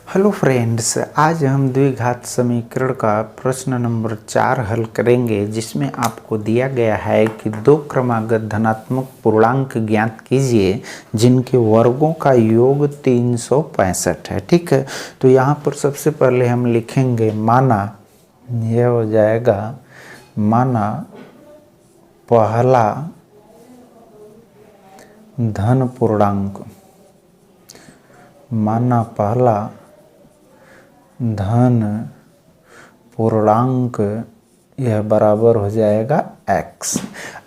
Hello friends, आज हम द्विघात समीकरण का प्रश्न नंबर 4 हल करेंगे, जिसमें आपको दिया गया है कि दो क्रमागत धनात्मक पूर्णांक ज्ञात कीजिए जिनके वर्गों का योग 365 है। ठीक है, तो यहाँ पर सबसे पहले हम लिखेंगे माना, यह हो जाएगा माना पहला धन पूर्णांक, माना पहला धन पूर्णांक यह बराबर हो जाएगा x।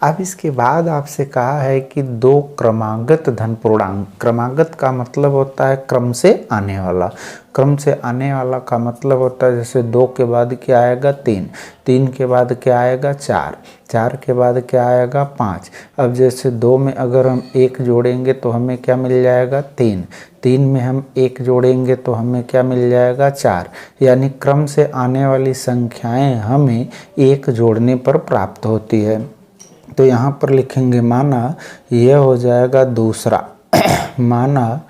अब इसके बाद आपसे कहा है कि दो क्रमागत धन पूर्णांक, क्रमागत का मतलब होता है क्रम से आने वाला, क्रम से आने वाला का मतलब होता है जैसे 2 के बाद क्या आएगा 3, 3 के बाद क्या आएगा 4, 4 के बाद क्या आएगा 5। अब जैसे 2 में अगर हम 1 जोड़ेंगे तो हमें क्या मिल जाएगा 3, 3 में हम 1 जोड़ेंगे तो हमें क्या मिल जाएगा 4। यानी क्रम से आने वाली संख्याएं हमें 1 जोड़ने पर प्राप्त होती है। तो यहाँ पर लिखेंगे माना यह हो जाएगा दूसरा माना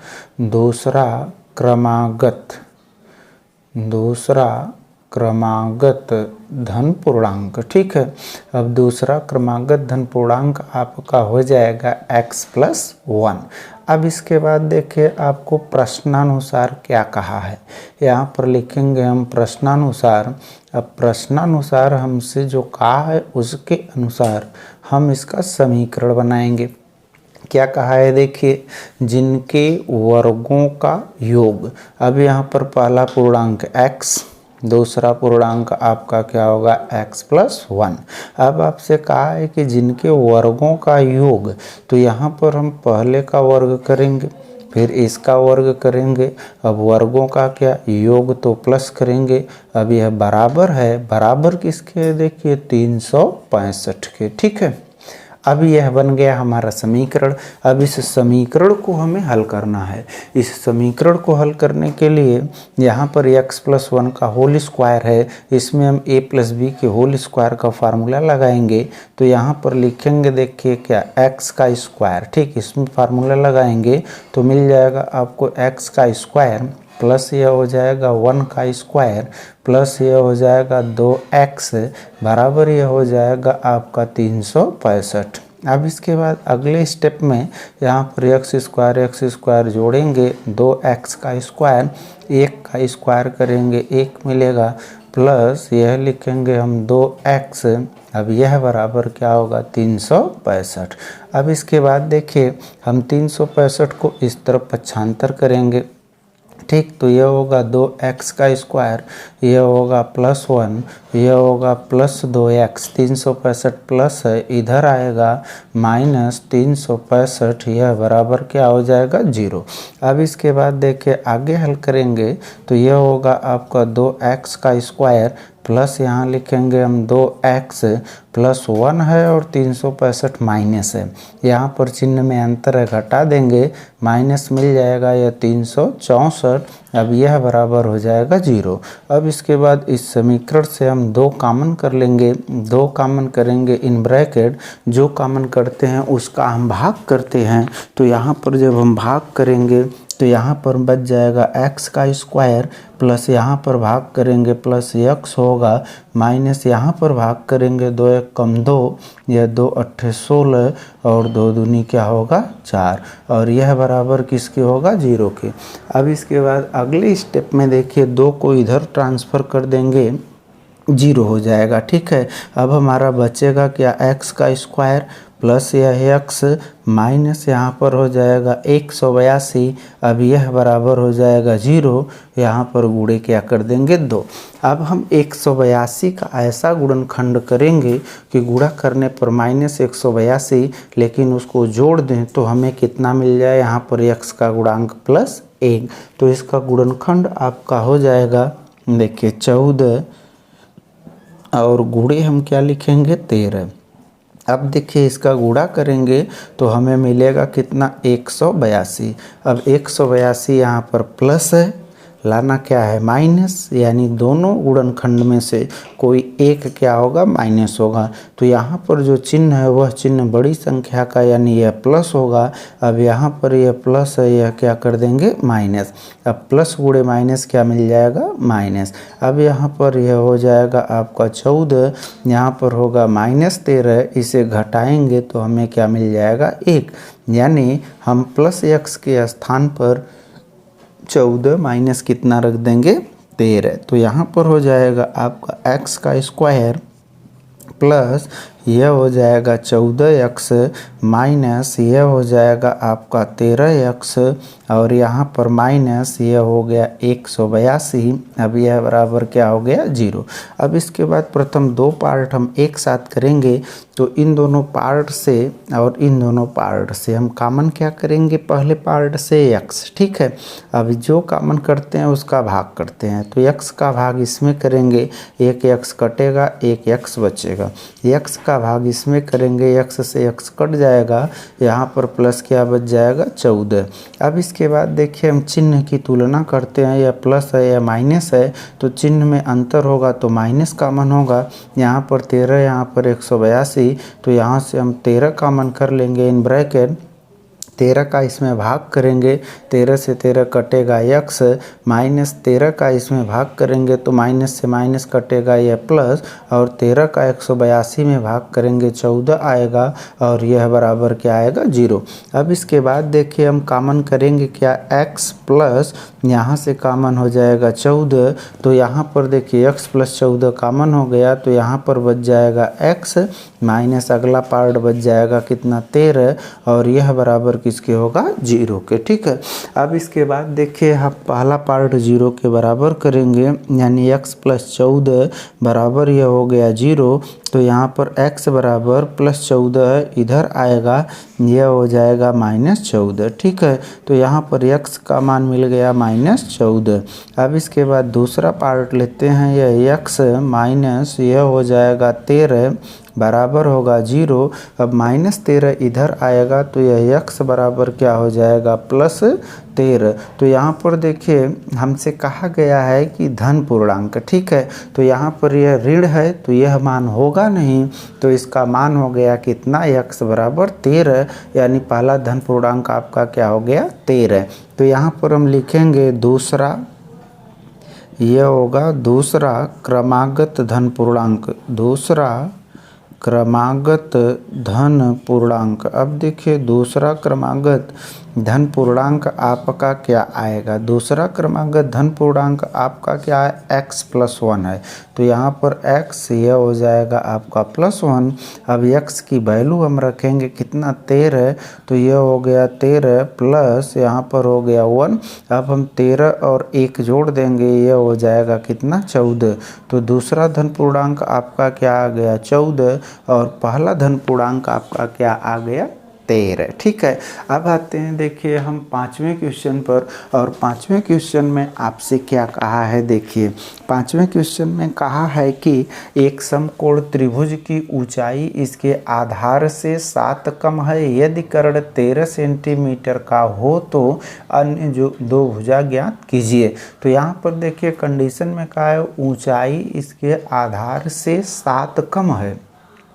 दूसरा क्रमागत धन पूर्णांक। ठीक है, अब दूसरा क्रमागत धन पूर्णांक आपका हो जाएगा x+1। अब इसके बाद देखिए आपको प्रश्नानुसार क्या कहा है, यहाँ पर लिखेंगे हम प्रश्नानुसार। अब प्रश्नानुसार हमसे जो कहा है उसके अनुसार हम इसका समीकरण बनाएंगे। क्या कहा है देखिए, जिनके वर्गों का योग। अब यहाँ पर पहला पूर्णांक x, दूसरा पूर्णांक आपका क्या होगा x+1। अब आपसे कहा है कि जिनके वर्गों का योग, तो यहाँ पर हम पहले का वर्ग करेंगे, फिर इसका वर्ग करेंगे। अब वर्गों का क्या योग तो प्लस करेंगे। अब यह बराबर है, बराबर किसके देखिए 365 के। ठीक है, अब यह बन गया हमारा समीकरण। अब इस समीकरण को हमें हल करना है। इस समीकरण को हल करने के लिए यहाँ पर x+1 का होल स्क्वायर है, इसमें हम a+b के होल स्क्वायर का फार्मूला लगाएंगे। तो यहाँ पर लिखेंगे देखिए क्या x का स्क्वायर, ठीक, इसमें फार्मूला लगाएंगे तो मिल जाएगा आपको x का स्क्वायर प्लस यह हो जाएगा 1 का स्क्वायर प्लस यह हो जाएगा 2x बराबर यह हो जाएगा आपका 365। अब इसके बाद अगले स्टेप में यहाँ पर x स्क्वायर जोड़ेंगे, 2x का स्क्वायर, 1 का स्क्वायर करेंगे 1 मिलेगा, प्लस यह लिखेंगे हम 2x। अब यह बराबर क्या होगा 365। अब इसके बाद देखिए हम 365 को इस तरफ पक्षांतर करेंगे। ठीक, तो यह होगा 2x का स्क्वायर, यह होगा +1, यह होगा +2x, 365 प्लस है इधर आएगा -365, यह बराबर क्या हो जाएगा 0। अब इसके बाद देखिए आगे हल करेंगे तो यह होगा आपका 2x का स्क्वायर प्लस यहाँ लिखेंगे हम 2x +1 है और 365 माइनस है, यहाँ पर चिन्ह में अंतर है घटा देंगे, माइनस मिल जाएगा यह 364। अब यह बराबर हो जाएगा 0। अब इसके बाद इस समीकरण से हम 2 कॉमन कर लेंगे, 2 कॉमन करेंगे इन ब्रैकेट, जो कॉमन करते हैं उसका हम भाग करते हैं। तो यहाँ पर जब हम भाग करेंगे तो यहाँ पर बच जाएगा x का स्क्वायर प्लस यहाँ पर भाग करेंगे प्लस x होगा, माइनस यहाँ पर भाग करेंगे 2 1 कम 2, यह 2 8 16 और 2 दूनी क्या होगा 4, और यह बराबर किसके होगा 0 के। अब इसके बाद अगले स्टेप में देखिए 2 को इधर ट्रांसफ़र कर देंगे, 0 हो जाएगा। ठीक है, अब हमारा बचेगा क्या x का स्क्वायर प्लस यह x माइनस यहाँ पर हो जाएगा 182। अब यह बराबर हो जाएगा 0, यहाँ पर गुणे क्या कर देंगे 2। अब हम 182 का ऐसा गुणनखंड करेंगे कि गुणा करने पर -182, लेकिन उसको जोड़ दें तो हमें कितना मिल जाए, यहाँ पर x का गुणांक +1। तो इसका गुणनखंड आपका हो जाएगा देखिए 14 और गुणे हम क्या लिखेंगे 13। अब देखिए इसका गुणा करेंगे तो हमें मिलेगा कितना 182। अब 182 यहाँ पर प्लस है, लाना क्या है माइनस, यानी दोनों गुणनखंड में से कोई एक क्या होगा माइनस होगा। तो यहाँ पर जो चिन्ह है वह चिन्ह बड़ी संख्या का यानी यह प्लस होगा। अब यहाँ पर यह प्लस है, यह क्या कर देंगे माइनस। अब प्लस गुणे माइनस क्या मिल जाएगा माइनस। अब यहाँ पर यह हो जाएगा आपका 14, यहाँ पर होगा -13, इसे घटाएंगे तो हमें क्या मिल जाएगा 1, यानी हम प्लस x के स्थान पर 14 माइनस कितना रख देंगे 13। तो यहाँ पर हो जाएगा आपका x का स्क्वायर प्लस यह हो जाएगा 14x माइनस यह हो जाएगा आपका 13x और यहाँ पर माइनस यह हो गया 182। अब यह बराबर क्या हो गया 0। अब इसके बाद प्रथम दो पार्ट हम एक साथ करेंगे, तो इन दोनों पार्ट से और इन दोनों पार्ट से हम कॉमन क्या करेंगे, पहले पार्ट से x, ठीक है। अब जो कॉमन करते हैं उसका भाग करते हैं, तो x का भाग इसमें करेंगे, एक x कटेगा एक x बचेगा, x का भाग इसमें करेंगे, x से x कट जाएगा, यहाँ पर प्लस क्या बच जाएगा 14। अब इसके बाद देखिए हम चिन्ह की तुलना करते हैं, या प्लस है या माइनस है, तो चिन्ह में अंतर होगा तो माइनस कॉमन होगा। यहाँ पर 13 यहाँ पर 182, तो यहाँ से हम 13 कॉमन कर लेंगे इन ब्रैकेट, 13 का इसमें भाग करेंगे, 13 से 13 कटेगा x, माइनस 13 का इसमें भाग करेंगे तो माइनस से माइनस कटेगा यह प्लस, और 13 का 182 में भाग करेंगे 14 आएगा और यह बराबर क्या आएगा 0। अब इसके बाद देखिए हम कॉमन करेंगे क्या x प्लस यहाँ से कॉमन हो जाएगा 14, तो यहाँ पर देखिए x प्लस 14 कॉमन हो गया, तो यहाँ पर बच जाएगा x माइनस अगला पार्ट बच जाएगा कितना 13, और यह बराबर किसके होगा 0 के, ठीक है। अब इसके बाद देखिए हम पहला पार्ट 0 के बराबर करेंगे, यानी x प्लस 14 बराबर यह हो गया 0, तो यहाँ पर x बराबर प्लस 14 इधर आएगा, यह हो जाएगा -14, ठीक है। तो यहाँ पर x का मान मिल गया -14। अब इसके बाद दूसरा पार्ट लेते हैं, यह x माइनस यह हो जाएगा 13 बराबर होगा 0। अब -13 इधर आएगा तो यह x बराबर क्या हो जाएगा +13। तो यहाँ पर देखिए हमसे कहा गया है कि धन पूर्णांक, ठीक है, तो यहाँ पर यह ऋण है तो यह मान होगा नहीं, तो इसका मान हो गया कितना x बराबर 13, यानी पहला धन पूर्णांक आपका क्या हो गया 13। तो यहाँ पर हम लिखेंगे दूसरा, यह होगा दूसरा क्रमागत धन पूर्णांक, दूसरा क्रमागत धन पूर्णांक। अब देखिए दूसरा क्रमागत धन पूर्णांक आपका क्या आएगा, दूसरा क्रमागत धन पूर्णांक आपका क्या है x प्लस 1 है, तो यहाँ पर x यह हो जाएगा आपका +1। अब x की वैल्यू हम रखेंगे कितना 13, तो यह हो गया 13 प्लस यहाँ पर हो गया 1। अब हम 13 और 1 जोड़ देंगे, यह हो जाएगा कितना 14। तो दूसरा धन पूर्णांक आपका क्या आ गया 14, और पहला धन पूर्णांक आपका क्या आ गया 13, ठीक है। अब आते हैं देखिए हम पांचवें क्वेश्चन पर, और पांचवें क्वेश्चन में आपसे क्या कहा है, देखिए पांचवें क्वेश्चन में कहा है कि एक समकोण त्रिभुज की ऊंचाई इसके आधार से 7 कम है, यदि कर्ण 13 सेंटीमीटर का हो तो अन्य जो दो भुजा ज्ञात कीजिए। तो यहाँ पर देखिए कंडीशन में कहा है ऊंचाई इसके आधार से 7 कम है,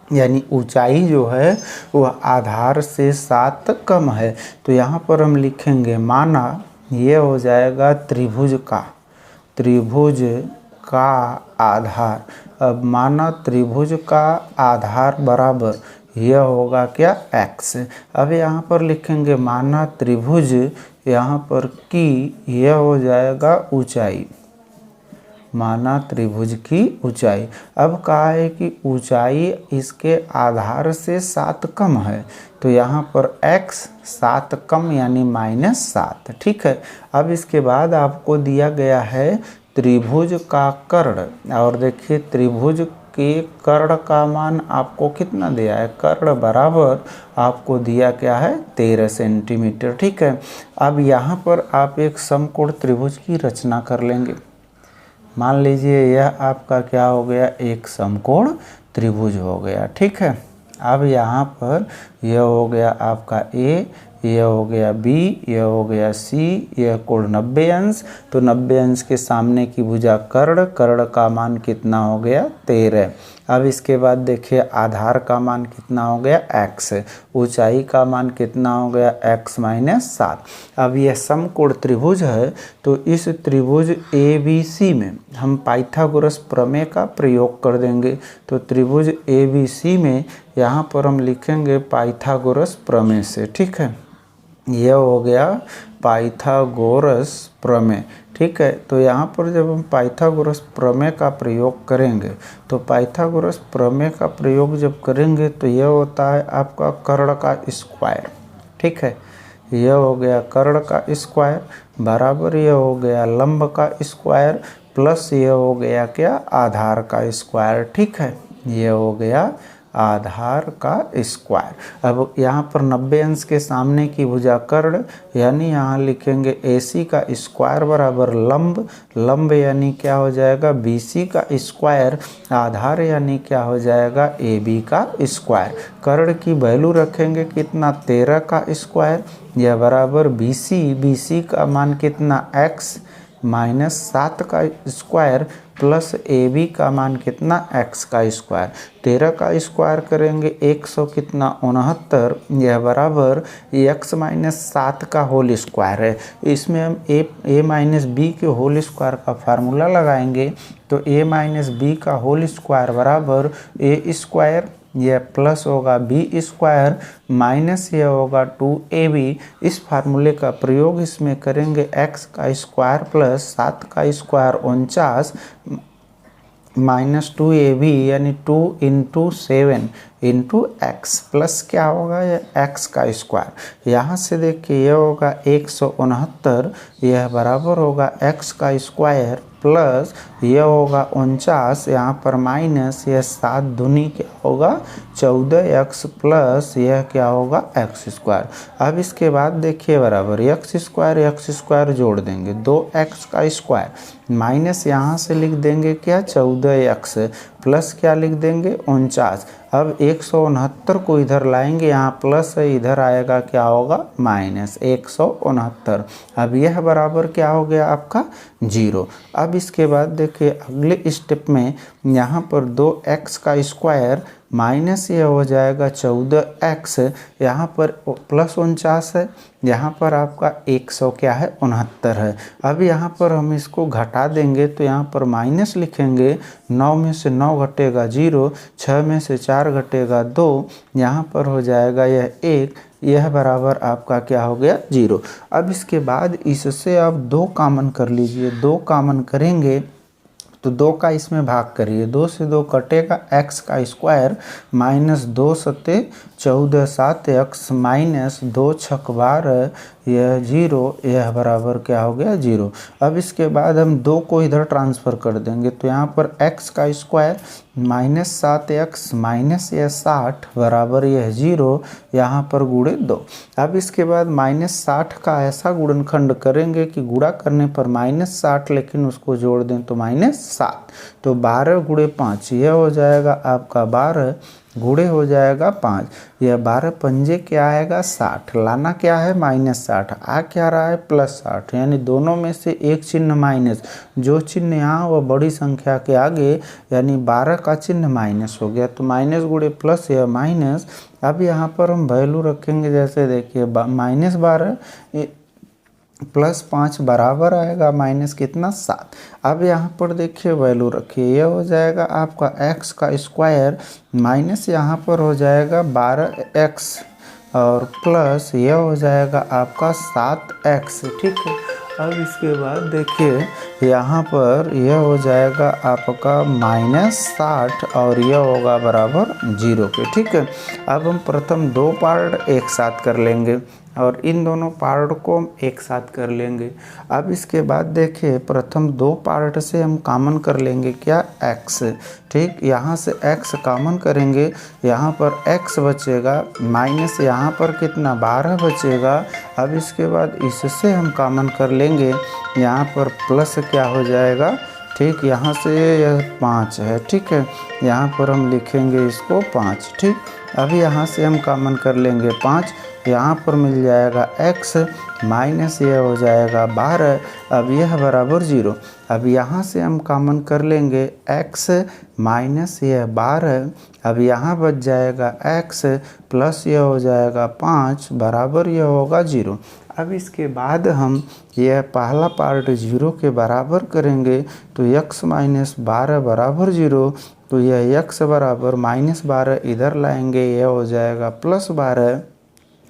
यानी ऊंचाई जो है वह आधार से 7 कम है। तो यहाँ पर हम लिखेंगे माना ये हो जाएगा त्रिभुज का आधार। अब माना त्रिभुज का आधार बराबर यह होगा क्या x। अब यहाँ पर लिखेंगे माना त्रिभुज यहाँ पर की यह हो जाएगा ऊंचाई, माना त्रिभुज की ऊंचाई। अब कहा है कि ऊंचाई इसके आधार से 7 कम है, तो यहाँ पर x 7 कम यानी -7, ठीक है। अब इसके बाद आपको दिया गया है त्रिभुज का कर्ण, और देखिए त्रिभुज के कर्ण का मान आपको कितना दिया है, कर्ण बराबर आपको दिया क्या है 13 सेंटीमीटर, ठीक है। अब यहाँ पर आप एक समकोण त्रिभुज की रचना कर लेंगे। मान लीजिए यह आपका क्या हो गया, एक समकोण त्रिभुज हो गया, ठीक है। अब यहाँ पर यह हो गया आपका A, यह हो गया b, यह हो गया c, यह कोण 90 अंश। तो 90 अंश के सामने की भुजा कर्ण, कर्ण का मान कितना हो गया 13। अब इसके बाद देखिए आधार का मान कितना हो गया x, ऊंचाई का मान कितना हो गया x माइनस 7। अब यह समकोण त्रिभुज है, तो इस त्रिभुज ABC में हम पाइथागोरस प्रमेय का प्रयोग कर देंगे। तो त्रिभुज ABC में यहाँ पर हम लिखेंगे पाइथागोरस प्रमेय से, ठीक है। यह हो गया पाइथागोरस प्रमेय, ठीक है। तो यहाँ पर जब हम पाइथागोरस प्रमेय का प्रयोग करेंगे, तो पाइथागोरस प्रमेय का प्रयोग जब करेंगे तो यह होता है आपका कर्ण का स्क्वायर, ठीक है। यह हो गया कर्ण का स्क्वायर बराबर यह हो गया लंब का स्क्वायर प्लस यह हो गया क्या आधार का स्क्वायर, ठीक है। यह हो गया आधार का स्क्वायर। अब यहाँ पर 90 अंश के सामने की भुजा कर्ण, यानी यहाँ लिखेंगे AC का स्क्वायर बराबर लंब, लंब यानी क्या हो जाएगा BC का स्क्वायर, आधार यानी क्या हो जाएगा AB का स्क्वायर। कर्ण की वैल्यू रखेंगे कितना 13 का स्क्वायर, यह बराबर BC का मान कितना x माइनस 7 का स्क्वायर प्लस AB का मान कितना x का स्क्वायर। 13 का स्क्वायर करेंगे 100 कितना 69, यह बराबर x माइनस 7 का होल स्क्वायर है। इसमें हम a माइनस बी के होल स्क्वायर का फार्मूला लगाएंगे, तो a माइनस बी का होल स्क्वायर बराबर a स्क्वायर, यह प्लस होगा b स्क्वायर माइनस यह होगा 2ab। इस फार्मूले का प्रयोग इसमें करेंगे x का स्क्वायर प्लस 7 का स्क्वायर 49 माइनस 2ab यानी 2 इंटू 7 इंटू एक्स प्लस क्या होगा यह x का स्क्वायर। यहाँ से देखिए यह होगा 169, यह बराबर होगा x का स्क्वायर प्लस यह होगा 49, यहाँ पर माइनस यह 7 दूनी क्या होगा 14x प्लस यह क्या होगा x स्क्वायर। अब इसके बाद देखिए बराबर x स्क्वायर जोड़ देंगे 2x का स्क्वायर माइनस यहाँ से लिख देंगे क्या 14x प्लस क्या लिख देंगे 49। अब 169 को इधर लाएंगे, यहाँ प्लस है इधर आएगा क्या होगा माइनस 169। अब यह बराबर क्या हो गया आपका 0। अब इसके बाद देखिए अगले स्टेप में यहाँ पर 2x का स्क्वायर माइनस ये हो जाएगा 14x, यहाँ पर प्लस 49 है, यहाँ पर आपका 100 क्या है 69 है। अब यहाँ पर हम इसको घटा देंगे, तो यहाँ पर माइनस लिखेंगे, 9 में से 9 घटेगा 0, 6 में से 4 घटेगा 2, यहाँ पर हो जाएगा यह 1, यह बराबर आपका क्या हो गया 0। अब इसके बाद इससे आप 2 कॉमन कर लीजिए, 2 कॉमन करेंगे तो 2 का इसमें भाग करिए, 2 से 2 कटेगा x का स्क्वायर माइनस 2 सत्ते 14 7 x माइनस 2 छक 12 यह 0, यह बराबर क्या हो गया 0। अब इसके बाद हम 2 को इधर ट्रांसफ़र कर देंगे, तो यहाँ पर x का स्क्वायर माइनस 7x माइनस यह 60 बराबर यह 0, यहाँ पर गुणे 2। अब इसके बाद माइनस 60 का ऐसा गुणनखंड करेंगे कि गुणा करने पर माइनस 60, लेकिन उसको जोड़ दें तो माइनस 7, तो 12 गुणे 5 यह हो जाएगा आपका 12 गुणे हो जाएगा 5, यह 12 पंजे क्या आएगा 60, लाना क्या है माइनस 60, आ क्या रहा है प्लस 60, यानी दोनों में से एक चिन्ह माइनस, जो चिन्ह यहाँ वह बड़ी संख्या के आगे, यानी 12 का चिन्ह माइनस हो गया, तो माइनस गुणे प्लस यह माइनस। अब यहाँ पर हम वैल्यू रखेंगे, जैसे देखिए माइनस 12 प्लस 5 बराबर आएगा माइनस कितना 7। अब यहाँ पर देखिए वैल्यू रखिए, यह हो जाएगा आपका x का स्क्वायर माइनस यहाँ पर हो जाएगा 12x और प्लस यह हो जाएगा आपका 7x, ठीक है। अब इसके बाद देखिए यहाँ पर यह हो जाएगा आपका माइनस 60 और यह होगा बराबर 0 के, ठीक है। अब हम प्रथम 2 पार्ट एक साथ कर लेंगे और इन दोनों पार्ट को हम एक साथ कर लेंगे। अब इसके बाद देखिए प्रथम 2 पार्ट से हम कॉमन कर लेंगे क्या x, ठीक। यहाँ से x कॉमन करेंगे, यहाँ पर x बचेगा माइनस यहाँ पर कितना 12 बचेगा। अब इसके बाद इससे हम कॉमन कर लेंगे, यहाँ पर प्लस क्या हो जाएगा ठीक। यहाँ से यह 5 है, ठीक है, यहाँ पर हम लिखेंगे इसको 5, ठीक। अभी यहाँ से हम कॉमन कर लेंगे 5, यहाँ पर मिल जाएगा x माइनस यह हो जाएगा 12, अब यह बराबर 0। अब यहाँ से हम कॉमन कर लेंगे x माइनस यह 12, अब यहाँ बच जाएगा x प्लस यह हो जाएगा 5 बराबर यह होगा 0। अब इसके बाद हम यह पहला पार्ट 0 के बराबर करेंगे तो x माइनस 12 बराबर 0, तो यह x बराबर माइनस 12 इधर लाएंगे, यह हो जाएगा प्लस 12।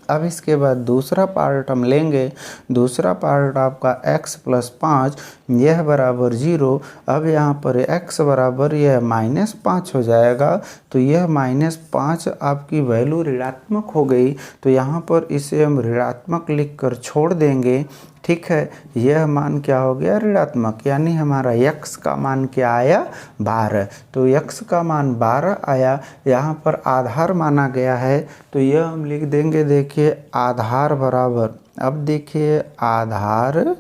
अब इसके बाद दूसरा पार्ट हम लेंगे, दूसरा पार्ट आपका x प्लस 5 यह बराबर 0। अब यहाँ पर x बराबर यह माइनस 5 हो जाएगा, तो यह माइनस 5 आपकी वैल्यू ऋणात्मक हो गई, तो यहाँ पर इसे हम ऋणात्मक लिख कर छोड़ देंगे, ठीक है। यह मान क्या हो गया, ऋणात्मक, यानी हमारा x का मान क्या आया, 12। तो x का मान 12 आया, यहाँ पर आधार माना गया है, तो यह हम लिख देंगे, देखिए आधार बराबर, अब देखिए आधार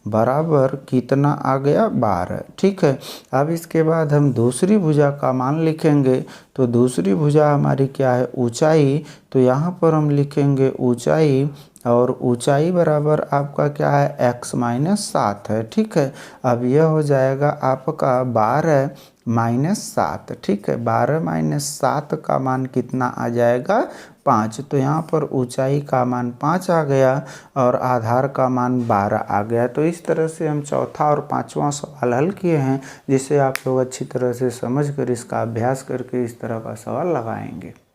बराबर कितना आ गया, 12, ठीक है। अब इसके बाद हम दूसरी भुजा का मान लिखेंगे, तो दूसरी भुजा हमारी क्या है, ऊंचाई, तो यहाँ पर हम लिखेंगे ऊंचाई, और ऊंचाई बराबर आपका क्या है, x माइनस 7 है, ठीक है। अब यह हो जाएगा आपका 12 माइनस 7, ठीक है। 12 माइनस 7 का मान कितना आ जाएगा, 5। तो यहाँ पर ऊंचाई का मान 5 आ गया और आधार का मान 12 आ गया। तो इस तरह से हम चौथा और पांचवा सवाल हल किए हैं, जिसे आप लोग अच्छी तरह से समझ कर इसका अभ्यास करके इस तरह का सवाल लगाएंगे।